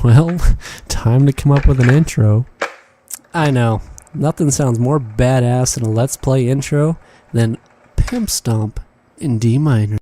Well, time to come up with an intro. I know, nothing sounds more badass in a Let's Play intro than Pimp Stomp in D minor.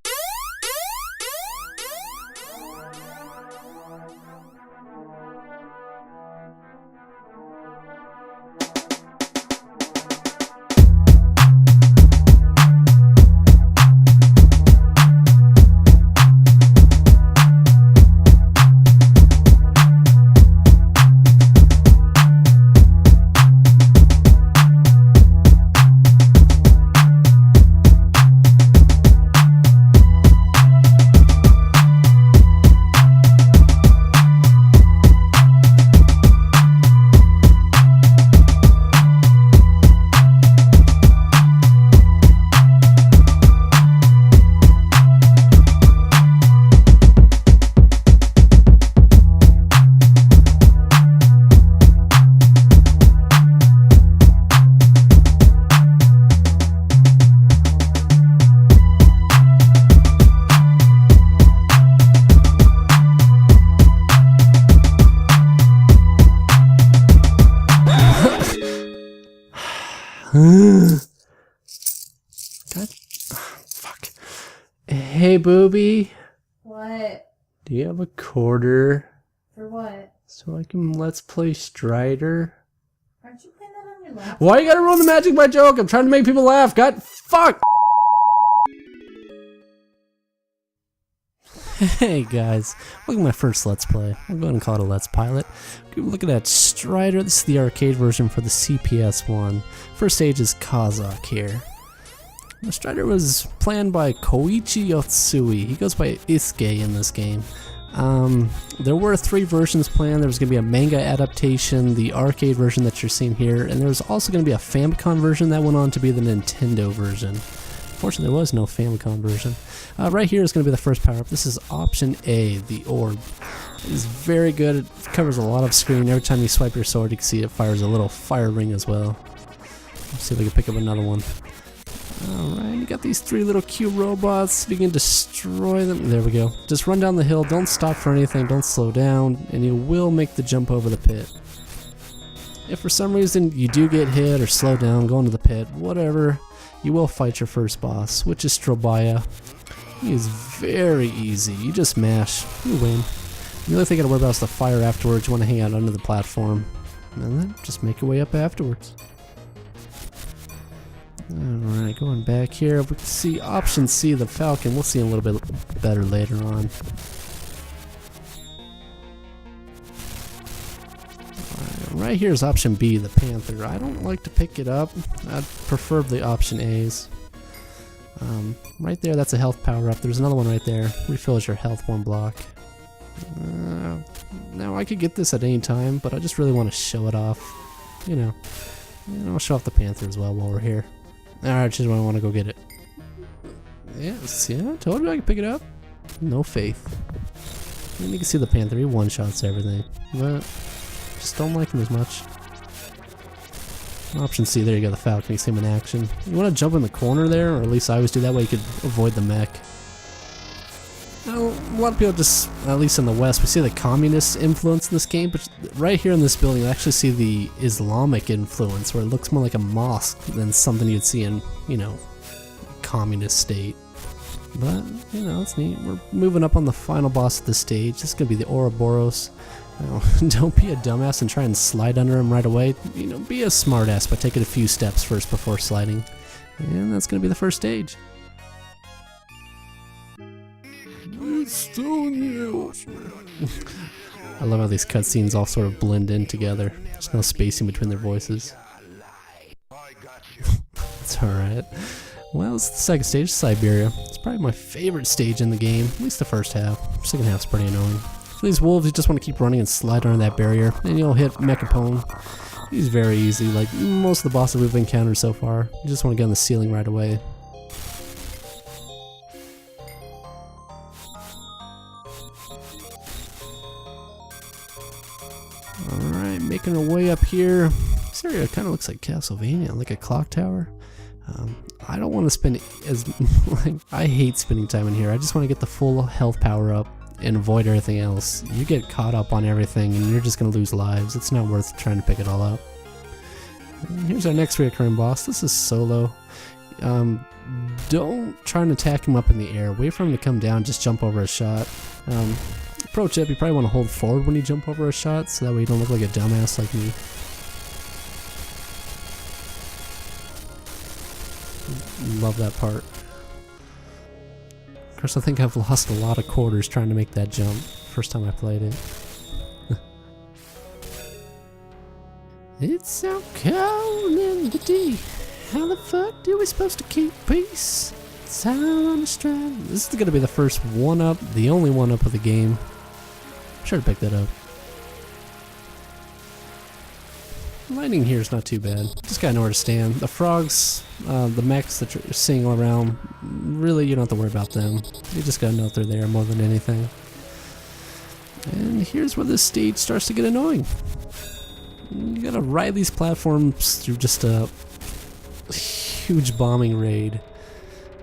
God, fuck. Hey, booby. What? Do you have a quarter? For what? So I can Let's Play Strider? Aren't you playing that on your laptop? Why you gotta ruin the magic by joke? I'm trying to make people laugh. God, fuck! Hey guys, welcome to my first Let's Play. I'll go ahead and call it a Let's Pilot. Look at that Strider. This is the arcade version for the CPS one. First stage is Kazakh here. The Strider was planned by Koichi Yotsui. He goes by EXAoi in this game. There were 3 versions planned. There was going to be a manga adaptation, the arcade version that you're seeing here, and there was also going to be a Famicom version that went on to be the Nintendo version. Unfortunately, there was no Famicom version. Right here is going to be the first power-up. This is option A, the orb. It is very good. It covers a lot of screen. Every time you swipe your sword, you can see it fires a little fire ring as well. Let's see if we can pick up another one. Alright, you got these 3 little cute robots. You can destroy them. There we go. Just run down the hill. Don't stop for anything. Don't slow down. And you will make the jump over the pit. If for some reason you do get hit or slow down, go into the pit, whatever, you will fight your first boss, which is Strobaya. He is very easy. You just mash. You win. The only thing you gotta worry about is the fire afterwards. You want to hang out under the platform. And then just make your way up afterwards. Alright, going back here, we can see option C, the Falcon. We'll see a little bit better later on. Right here is option B, the Panther. I don't like to pick it up. I'd prefer the option A's. Right there, that's a health power-up. There's another one right there. Refills your health 1 block. Now, I could get this at any time, but I just really want to show it off. You know, I'll show off the Panther as well while we're here. Alright, just when I want to go get it. Yes, yeah, I told you I could pick it up. No faith. And you can see the Panther, he one-shots everything. But just don't like him as much. Option C, there you go, the Falcon. You see him in action. You want to jump in the corner there, or at least I always do, that way you could avoid the mech. Now, a lot of people just, at least in the West, we see the communist influence in this game, but right here in this building you actually see the Islamic influence, where it looks more like a mosque than something you'd see in, you know, a communist state. But, you know, it's neat. We're moving up on the final boss of the stage. This is going to be the Ouroboros. Now, don't be a dumbass and try and slide under him right away. You know, be a smartass by taking a few steps first before sliding. And that's going to be the first stage. It's still new. I love how these cutscenes all sort of blend in together. There's no spacing between their voices. It's alright. Well, it's the second stage, Siberia. It's probably my favorite stage in the game, at least the first half. Second half's pretty annoying. For these wolves, you just want to keep running and slide under that barrier, and you'll hit Mechapone. He's very easy, like most of the bosses we've encountered so far. You just want to get on the ceiling right away. Alright, making our way up here. This area kind of looks like Castlevania, like a clock tower. I don't want to spend as like I hate spending time in here. I just want to get the full health power up and avoid everything else. You get caught up on everything and you're just going to lose lives. It's not worth trying to pick it all up. And here's our next recurring boss. This is solo. Don't try and attack him up in the air. Wait for him to come down, just jump over a shot. Pro tip, you probably want to hold forward when you jump over a shot, so that way you don't look like a dumbass like me. Love that part. Of course, I think I've lost a lot of quarters trying to make that jump. First time I played it. It's so cold in the deep. How the fuck do we supposed to keep peace? It's out on the strand. This is gonna be the first one-up, the only one-up of the game. Sure to pick that up. Lighting here is not too bad. Just gotta know where to stand. The frogs, the mechs that you're seeing all around, really you don't have to worry about them. You just gotta know if they're there more than anything. And here's where this stage starts to get annoying. You gotta ride these platforms through just a huge bombing raid.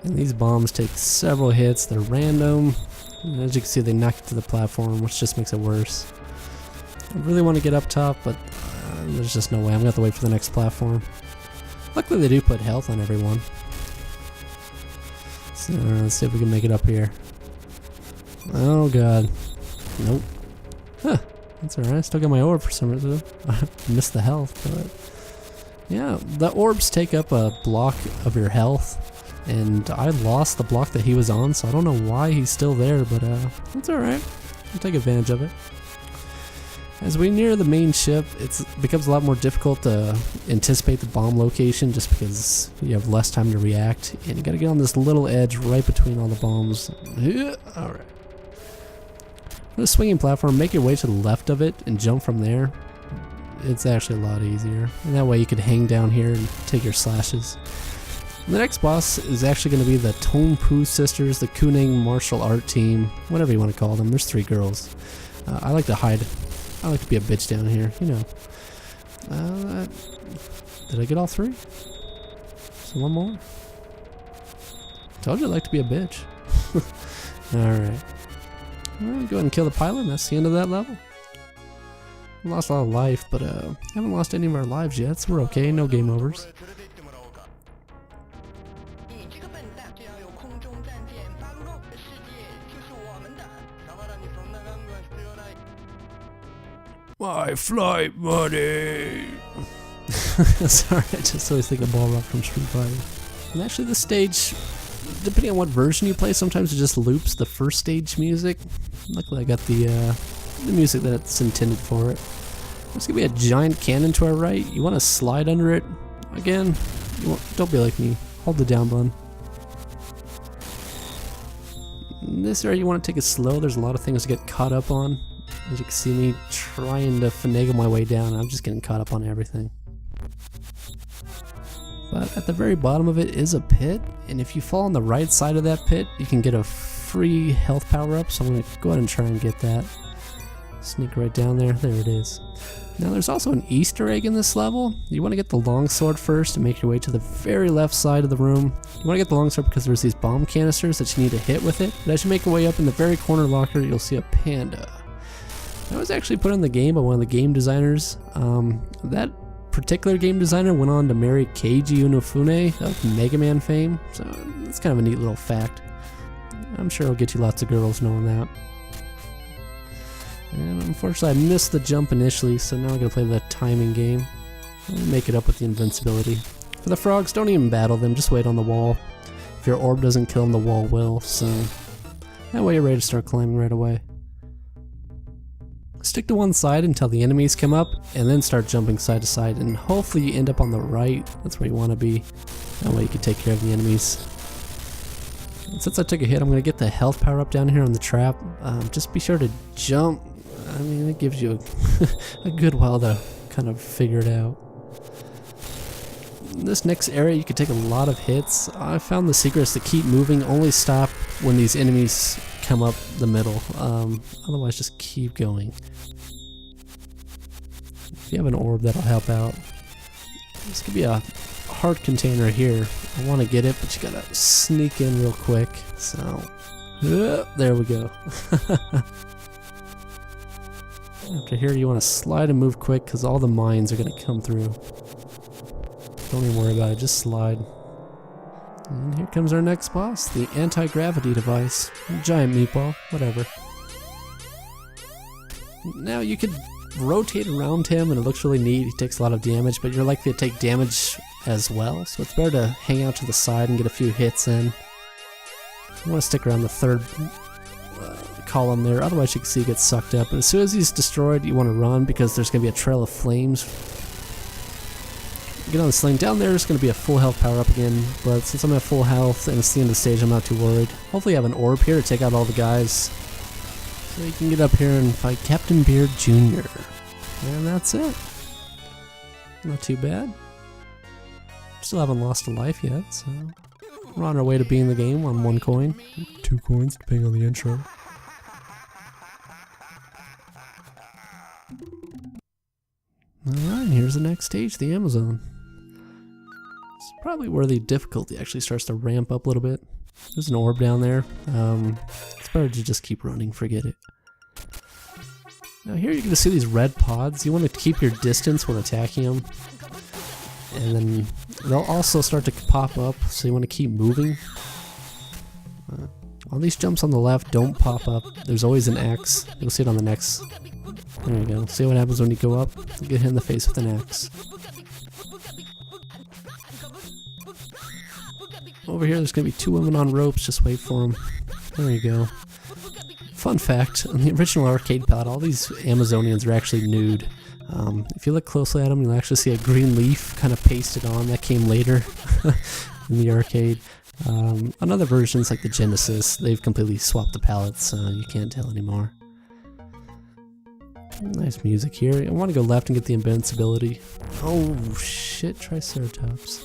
And these bombs take several hits, they're random. And as you can see, they knock you to the platform, which just makes it worse. I really want to get up top, but there's just no way. I'm gonna have to wait for the next platform. Luckily they do put health on everyone. So let's see if we can make it up here. Oh god. Nope. Huh. That's alright. I still got my orb for some reason. I missed the health, but yeah, the orbs take up a block of your health. And I lost the block that he was on, so I don't know why he's still there, but it's alright. I'll take advantage of it. As we near the main ship, it becomes a lot more difficult to anticipate the bomb location just because you have less time to react, and you gotta get on this little edge right between all the bombs. Alright. For the swinging platform, make your way to the left of it and jump from there. It's actually a lot easier. And that way you could hang down here and take your slashes. And the next boss is actually going to be the Tonpu sisters, the Kuning martial art team, whatever you want to call them. There's 3 girls. I like to hide. I like to be a bitch down here, you know. Did I get all 3? So one more. Told you I like to be a bitch. Alright. Well, go ahead and kill the pilot, and that's the end of that level. We lost a lot of life, but haven't lost any of our lives yet, so we're okay. No game overs. My flight money! Sorry, I just always think of Ballrock from Street Fighter. And actually this stage, depending on what version you play, sometimes it just loops the first stage music. Luckily I got the music that's intended for it. There's gonna be a giant cannon to our right. You want to slide under it. Again, don't be like me. Hold the down button. In this area you want to take it slow. There's a lot of things to get caught up on. As you can see me trying to finagle my way down, I'm just getting caught up on everything. But at the very bottom of it is a pit, and if you fall on the right side of that pit, you can get a free health power up, so I'm going to go ahead and try and get that. Sneak right down there. There it is. Now there's also an Easter egg in this level. You want to get the longsword first and make your way to the very left side of the room. You want to get the longsword because there's these bomb canisters that you need to hit with it. But as you make your way up in the very corner locker, you'll see a panda. That was actually put in the game by one of the game designers. That particular game designer went on to marry Keiji Inafune of Mega Man fame, so it's kind of a neat little fact. I'm sure it'll get you lots of girls knowing that. And unfortunately I missed the jump initially, so now I'm going to play the timing game. I'll make it up with the invincibility. For the frogs, don't even battle them, just wait on the wall. If your orb doesn't kill them, the wall will, so that way you're ready to start climbing right away. Stick to one side until the enemies come up, and then start jumping side to side, and hopefully you end up on the right. That's where you want to be. That way you can take care of the enemies. And since I took a hit, I'm going to get the health power up down here on the trap. Just be sure to jump. I mean, it gives you a good while to kind of figure it out. In this next area, you can take a lot of hits. I found the secret is to keep moving, only stop when these enemies come up the middle. Otherwise, just keep going. If you have an orb, that'll help out. This could be a heart container here. I want to get it, but you gotta sneak in real quick. So There we go. After here, you want to slide and move quick because all the mines are going to come through. Don't even worry about it, just slide. And here comes our next boss, the anti-gravity device. Giant meatball, whatever. Now you could rotate around him and it looks really neat. He takes a lot of damage, but you're likely to take damage as well, so it's better to hang out to the side and get a few hits in. You want to stick around the third column there, otherwise you can see he gets sucked up. But as soon as he's destroyed, you want to run because there's going to be a trail of flames. Get on the sling. Down there is going to be a full health power up again, but since I'm at full health and it's the end of the stage, I'm not too worried. Hopefully I have an orb here to take out all the guys, so you can get up here and fight Captain Beard Jr. And that's it. Not too bad. Still haven't lost a life yet, so we're on our way to beating the game on 1 coin. 2 coins, depending on the intro. Alright, here's the next stage, the Amazon. It's probably where the difficulty actually starts to ramp up a little bit. There's an orb down there. It's better to just keep running, forget it. Now here you're going to see these red pods. You want to keep your distance when attacking them. And then they'll also start to pop up, so you want to keep moving. All these jumps on the left don't pop up. There's always an X. You'll see it on the next. There you go. See what happens when you go up? You get hit in the face with an X. Over here there's going to be 2 women on ropes. Just wait for them. There you go. Fun fact, on the original arcade palette, all these Amazonians are actually nude. If you look closely at them, you'll actually see a green leaf kind of pasted on. That came later in the arcade. On other versions, like the Genesis, they've completely swapped the palettes, so you can't tell anymore. Nice music here. I want to go left and get the invincibility. Oh shit, Triceratops.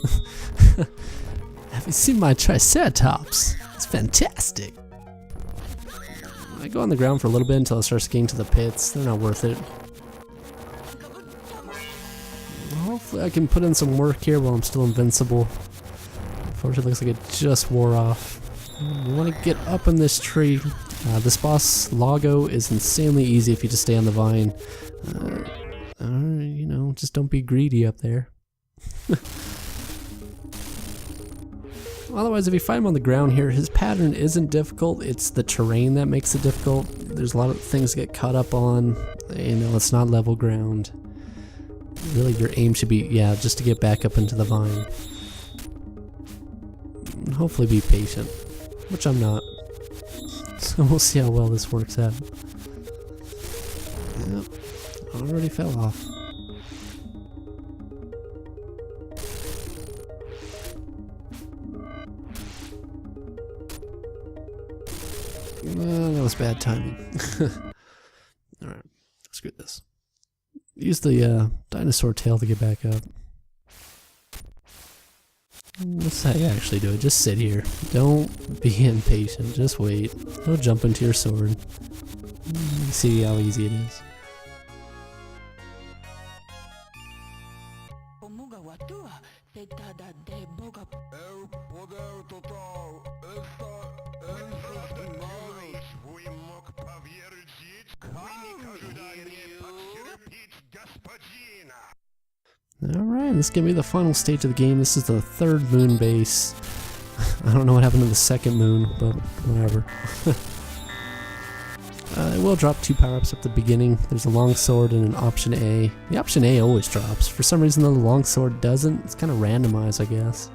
Have you seen my Triceratops? It's fantastic. I go on the ground for a little bit until it starts getting to the pits. They're not worth it. Hopefully I can put in some work here while I'm still invincible. Unfortunately, it looks like it just wore off. We want to get up in this tree. This boss, Lago, is insanely easy if you just stay on the vine. You know, just don't be greedy up there. Otherwise, if you find him on the ground here, his pattern isn't difficult. It's the terrain that makes it difficult. There's a lot of things to get caught up on. You know, it's not level ground. Really, your aim should be, yeah, just to get back up into the vine. And hopefully be patient, which I'm not. So we'll see how well this works out. Yep, already fell off. That was bad timing. Alright, screw this. Use the dinosaur tail to get back up. That's how you actually do it. Just sit here. Don't be impatient. Just wait. Don't jump into your sword. You see how easy it is. Alright, this is going to be the final stage of the game. This is the 3rd moon base. I don't know what happened to the 2nd moon, but whatever. It will drop 2 power-ups at the beginning. There's a long sword and an option A. The option A always drops. For some reason though, the long sword doesn't. It's kind of randomized, I guess.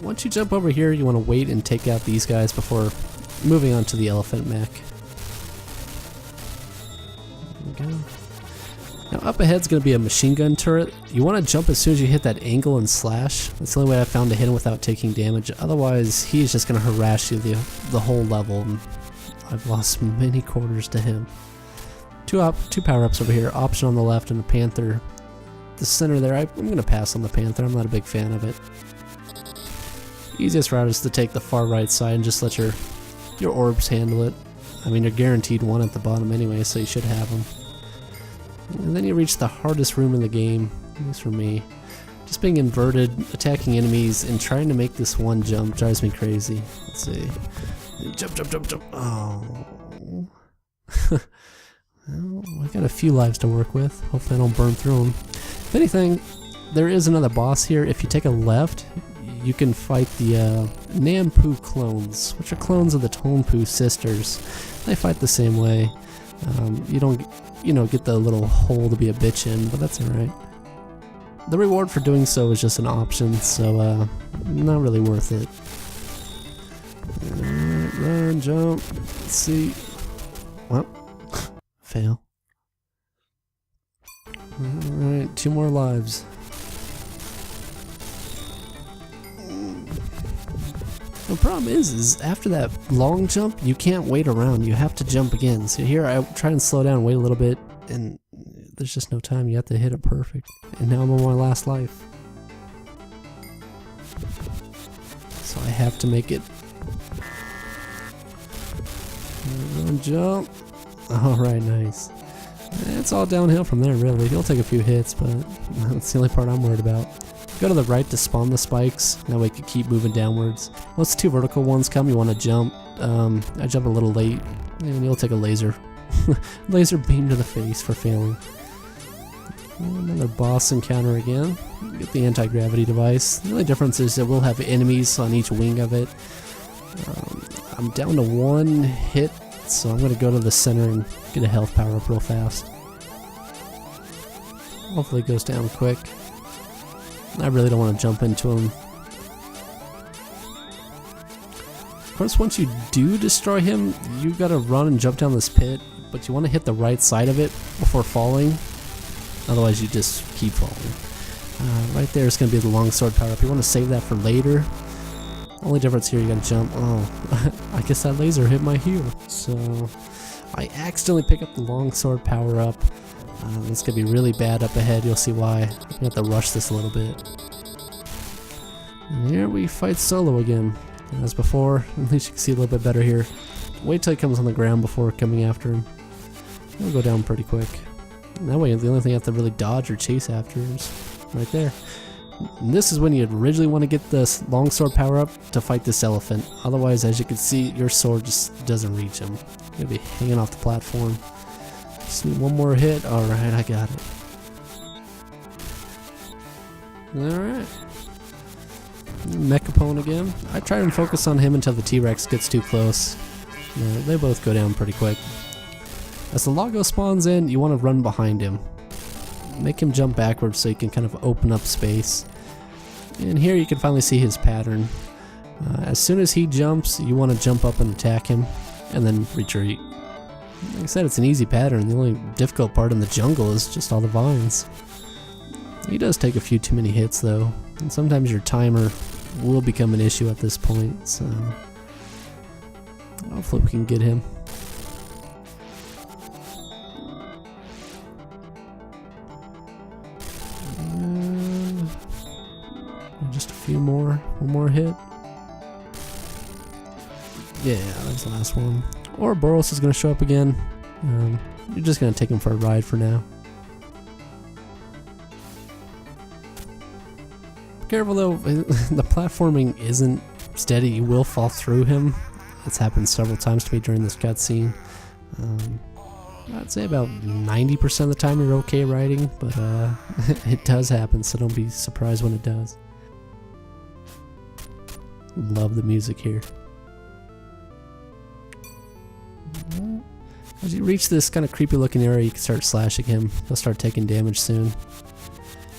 Once you jump over here, you want to wait and take out these guys before moving on to the elephant mech. There we go. Now up ahead is going to be a machine gun turret. You want to jump as soon as you hit that angle and slash. That's the only way I found to hit him without taking damage. Otherwise, he's just going to harass you the whole level. And I've lost many quarters to him. 2 power-ups over here. Option on the left and a panther. The center there, I'm going to pass on the panther. I'm not a big fan of it. Easiest route is to take the far right side and just let your orbs handle it. I mean, you're guaranteed 1 at the bottom anyway, so you should have them. And then you reach the hardest room in the game, at least for me. Just being inverted, attacking enemies, and trying to make this one jump drives me crazy. Let's see. Jump, jump, jump, jump. Oh. Well, I got a few lives to work with. Hopefully I don't burn through them. If anything, there is another boss here. If you take a left, you can fight the Nampu clones, which are clones of the Tonpu sisters. They fight the same way. You don't, get the little hole to be a bitch in, but that's alright. The reward for doing so is just an option, so not really worth it. Run, jump. Let's see. Well, fail. Alright, 2 more lives. The problem is after that long jump, you can't wait around. You have to jump again. So here I try and slow down, wait a little bit, and there's just no time. You have to hit it perfect. And now I'm on my last life. So I have to make it. Run, jump. Alright, nice. It's all downhill from there, really. He'll take a few hits, but that's the only part I'm worried about. Go to the right to spawn the spikes. That way you can keep moving downwards. Once the 2 vertical ones come, you want to jump. I jump a little late, and you'll take a laser. Laser beam to the face for failing. Another boss encounter again. Get the anti-gravity device. The only difference is that we'll have enemies on each wing of it. I'm down to 1 hit, so I'm going to go to the center and get a health power up real fast. Hopefully it goes down quick. I really don't want to jump into him. Of course, once you do destroy him, you gotta run and jump down this pit, but you want to hit the right side of it before falling. Otherwise, you just keep falling. Right there is going to be the longsword power up. You want to save that for later. Only difference here, you gotta jump. Oh, I guess that laser hit my heel. So, I accidentally pick up the longsword power up. It's gonna be really bad up ahead. You'll see why. I'm gonna have to rush this a little bit. And here we fight Solo again. As before, at least you can see a little bit better here. Wait till he comes on the ground before coming after him. He'll go down pretty quick. And that way, the only thing you have to really dodge or chase after is right there. And this is when you originally want to get this longsword power up to fight this elephant. Otherwise, as you can see, your sword just doesn't reach him. You're gonna be hanging off the platform. Just need 1 more hit. Alright, I got it. Alright. Mechapone again. I try and focus on him until the T-Rex gets too close. Yeah, they both go down pretty quick. As the Lago spawns in, you want to run behind him. Make him jump backwards so you can kind of open up space. And here you can finally see his pattern. As soon as he jumps, you want to jump up and attack him, and then retreat. Like I said, it's an easy pattern. The only difficult part in the jungle is just all the vines. He does take a few too many hits though, and sometimes your timer will become an issue at this point, so hopefully we can get him. Just a few more. 1 more hit. Yeah, that's the last one. Or Boros is going to show up again. You're just going to take him for a ride for now. Be careful though, the platforming isn't steady. You will fall through him. It's happened several times to me during this cutscene. I'd say about 90% of the time you're okay riding, but it does happen, so don't be surprised when it does. Love the music here. As you reach this kind of creepy looking area, you can start slashing him. He'll start taking damage soon.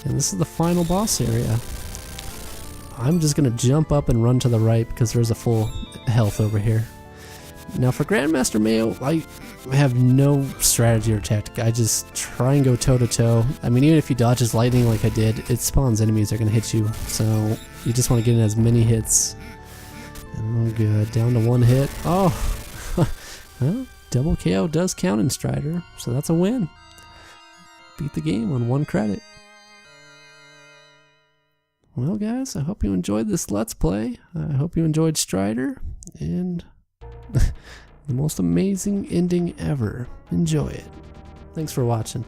And this is the final boss area. I'm just going to jump up and run to the right because there's a full health over here. Now for Grandmaster Mayo, I have no strategy or tactic. I just try and go toe to toe. I mean, even if you dodge his lightning like I did, it spawns enemies that are going to hit you. So you just want to get in as many hits. Oh good, down to 1 hit. Oh, well, double KO does count in Strider, so that's a win. Beat the game on 1 credit. Well guys, I hope you enjoyed this Let's Play. I hope you enjoyed Strider, and the most amazing ending ever. Enjoy it. Thanks for watching.